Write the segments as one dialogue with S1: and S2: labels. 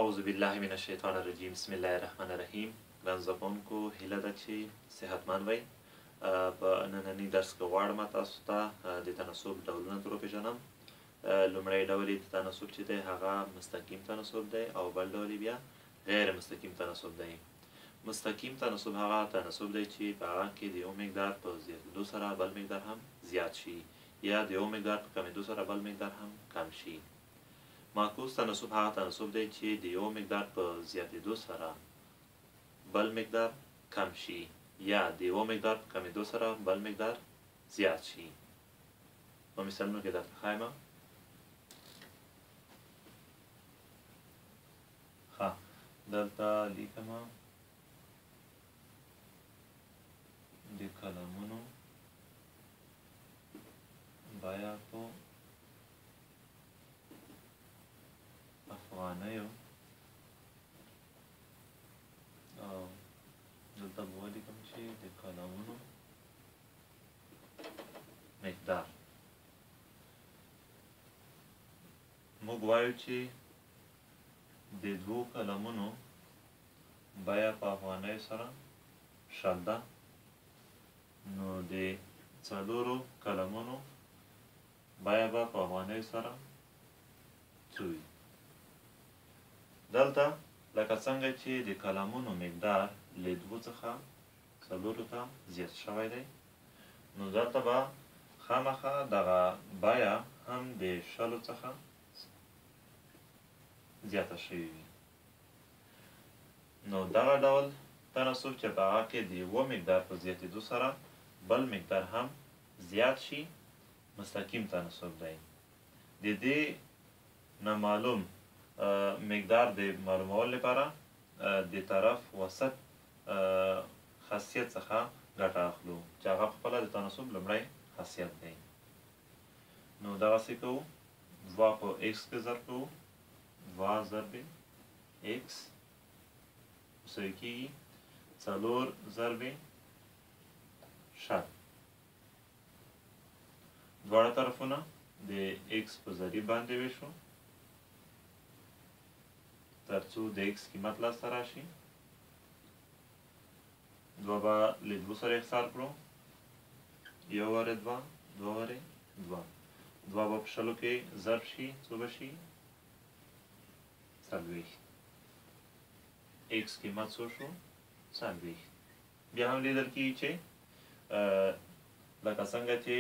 S1: اعوذ بالله من الشیطان الرجیم بسم الله الرحمن الرحیم. ګران زده کوونکو هیله ده چې صحتمند وئ. په ننني درس کې غواړم تاسو ته د تناسب ډولونه در وپېژنم. لومړی ډول یې د تناسب چې دی هغه مستقیم تناسب دی او بل ډول یې بیا غیر مستقیم تناسب دی. مستقیم تناسب هغه تناسب دی چې په هغه کې د یو مقدار په زیاتېدو سره بل مقدار هم زیات شي یا د یو مقدار په کمېدو سره بل مقدار هم کم شي. معکوس تناسب هغه تناسب دی چې د یو مقدار په زیاتېدو سره بل مقدار کم شي یا د یو مقدار په کمېدو سره بل مقدار زیات شي. په مثالونو کې درته ښایم. ښه دلته لیکم د کلمونو بایا په افغانیو او دلته به ولیکم چې د کلمونو مقدار. موږ وایو چې د دوو کلمونو بیه په افغانیو سره شل ده، نو د څلورو کلمونو بیه به په افغانیو سره څه وي. دلته لکه څنګه چې د کلمونو مقدار له دوو څخه څلورو ته زیات شوی دی، نو دلته به خامخا دغه بیه هم د شلو څخه زیاته شوې وي. نو دغه ډول تناسب چې په هغه کې د یوه مقدار په زیاتېدو سره بل مقدار هم زیات شي مستقیم تناسب دی. د دې نامعلوم مقدار د معلومولو لپاره د طرف وسط خاصیت څخه ګټه اخلو چې هغه پخپله د تناسب لومړی خاصیت دی. نو دغسې کوو، دوه په ایکس کې ضرب کوو، دوه ضرب ایکس مساوي کېږي څلور ضرب شل. دواړه طرفونه د ایکس په ضریب باندې ویشو تر څو د ایکس قیمت لاسته راشي. دوه به له دوو سره اختصار کړو، یو وارې دوه، دوه وارې دوه. دوه به په شلو کې ضرب شي، څو به شي؟ څلوېښت. ایکس قیمت څو شو؟ څلوېښت. بیا هم لیدل کېږي چې لکه څنګه چې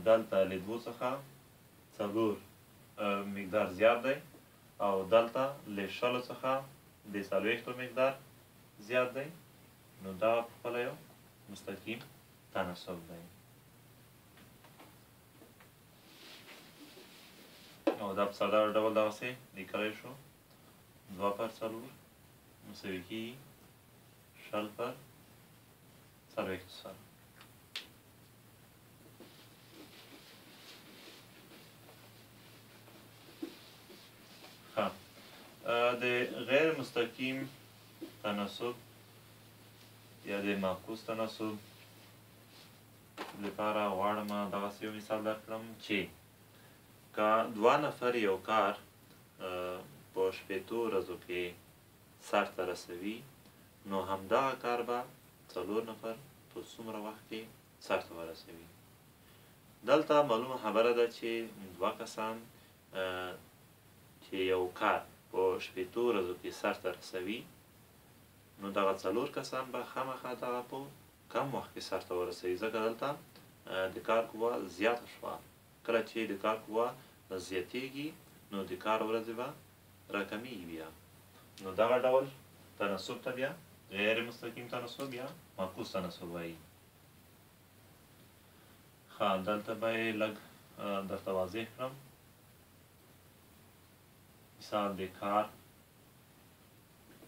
S1: دلته له دوو څخه څلور مقدار زیات دی او دلته له شلو څخه د څلوېښتو مقدار زیات دی، نو دا پخپله یو مستقیم تناسب دی. او دا په ساده ډول دغسې لیکلی شو، دوه پر څلور مساوي کېږي شل پر څلوېښتو سره. د غیر مستقیم تناسب یا د معکوس تناسب لپاره غواړم دغسې یو مثال درکړم چې که دوه نفر یو کار په شپېتو ورځو کې سرته رسوي، نو همدغه کار به څلور نفر په څومره وخت کې سرته ورسوي. دلته معلومه خبره ده چې دوه کسان چې یو کار په شپېتو ورځو کې سرته رسوي، نو دغه څلور کسان به خامخا دغه په کم وخت کې سرته ورسوي، ځکه دلته د کار قوه زیاته شوه. کله چې د کار قوه زیاتېږي نو د کار ورځې به راکمیږي بیا. نو دغه ډول تناسب ته بیا غیر مستقیم تناسب یا معکوس تناسب وایي. ښه دلته به یې لږ درته واضح کړم. مثال د کار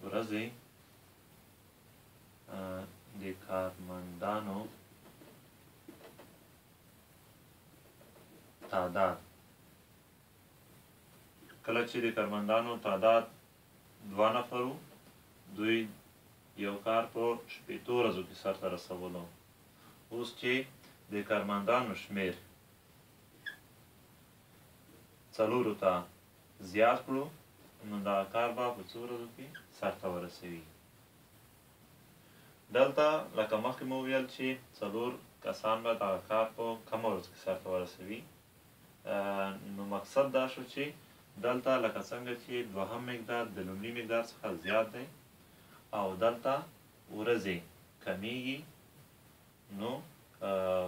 S1: ورځې د کارمندانو تعداد. کله چې د کارمندانو تعداد دوه نفر وو، دوی یو کار په شپېتو ورځو کې سرته رسولو. اوس چې د کارمندانو شمېر څلورو ته زیات کړو نو دغه کار به په څو ورځو کې سرته ورسوي. دلته لکه مخکې مو ویل چې 4 کسان به دغه کار په کمه ورځ کې سرته ورسوي. نو مقصد دا شو چې دلته لکه څنګه چې دوهم مقدار د لومړي مقدار څخه زیات دی او دلته ورځې کمیږي، نو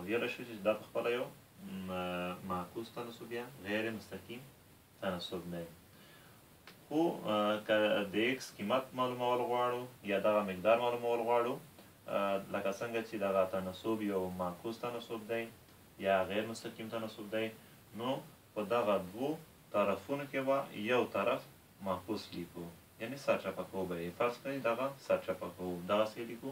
S1: ویلی شو چې دا پخپله یو معکوس تناسب یا غیر مستقیم تناسب دی. خو که د ایکس قیمت معلومول غواړو یا دغه مقدار معلومول غواړو، لکه څنګه چې دغه تناسب یو معکوس تناسب دی یا غیر مستقیم تناسب دی، نو په دغه دوو طرفونو کې به یو طرف معکوس لیکو، یعنی سرچپه کوو به یې. فرض کړئ دغه سرچپه کوو، دغسې لیکو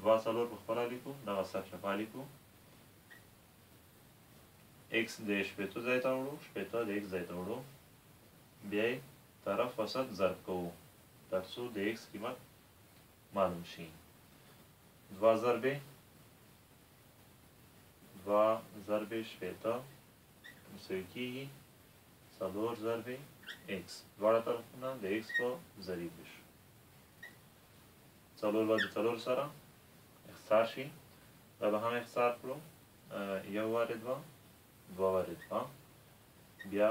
S1: 2 4 پخپله لیکو، دغه سرچپه لیکو. ایکس د شپېتو ځای ته وړو، شپېته د ایکس ځای ته وړو، بیا یې طرف وسط ضرب کوو تر څو د ایکس قیمت معلوم شي. 2 ضربې شپېته مساوي کېږي 4 ضربې ایکس. دواړه طرفونه د ایکس په ضریب شو. 4 به د 4 سره اختصار شي، دا به هم اختصار کړو. 1 وارې 2 2 وارې 2 بیا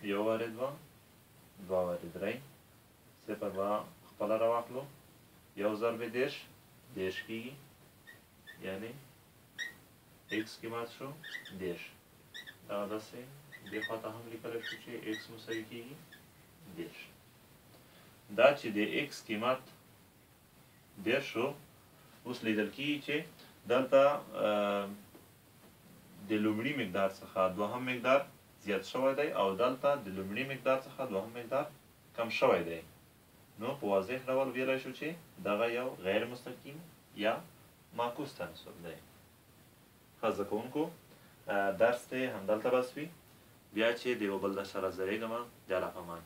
S1: 1 وارې 2 2 وارې 3 صفر به خپله راواخلو. 1 ضربې 10 10 کېږي، یعنې ایکس قیمت شو 10. دغه داسې دې خوا ته هم لیکلی شو چې ایکس مساوي کېږي 10. دا چې د ایکس قیمت 10 شو، اوس لیدل کېږي چې دلته د لومړي مقدار څخه دوهم مقدار زیات شوی دی او دلته د لومړي مقدار څخه دوهم مقدار کم شوی دی. نو په واضح ډول ویلی شو چې دغه یو غیر مستقیم یا معکوس تناسب دی. ښه زده کوونکو، درس دی همدلته بس وي. بیا چې د یو بل درس سره زرېږم، د الله په امان.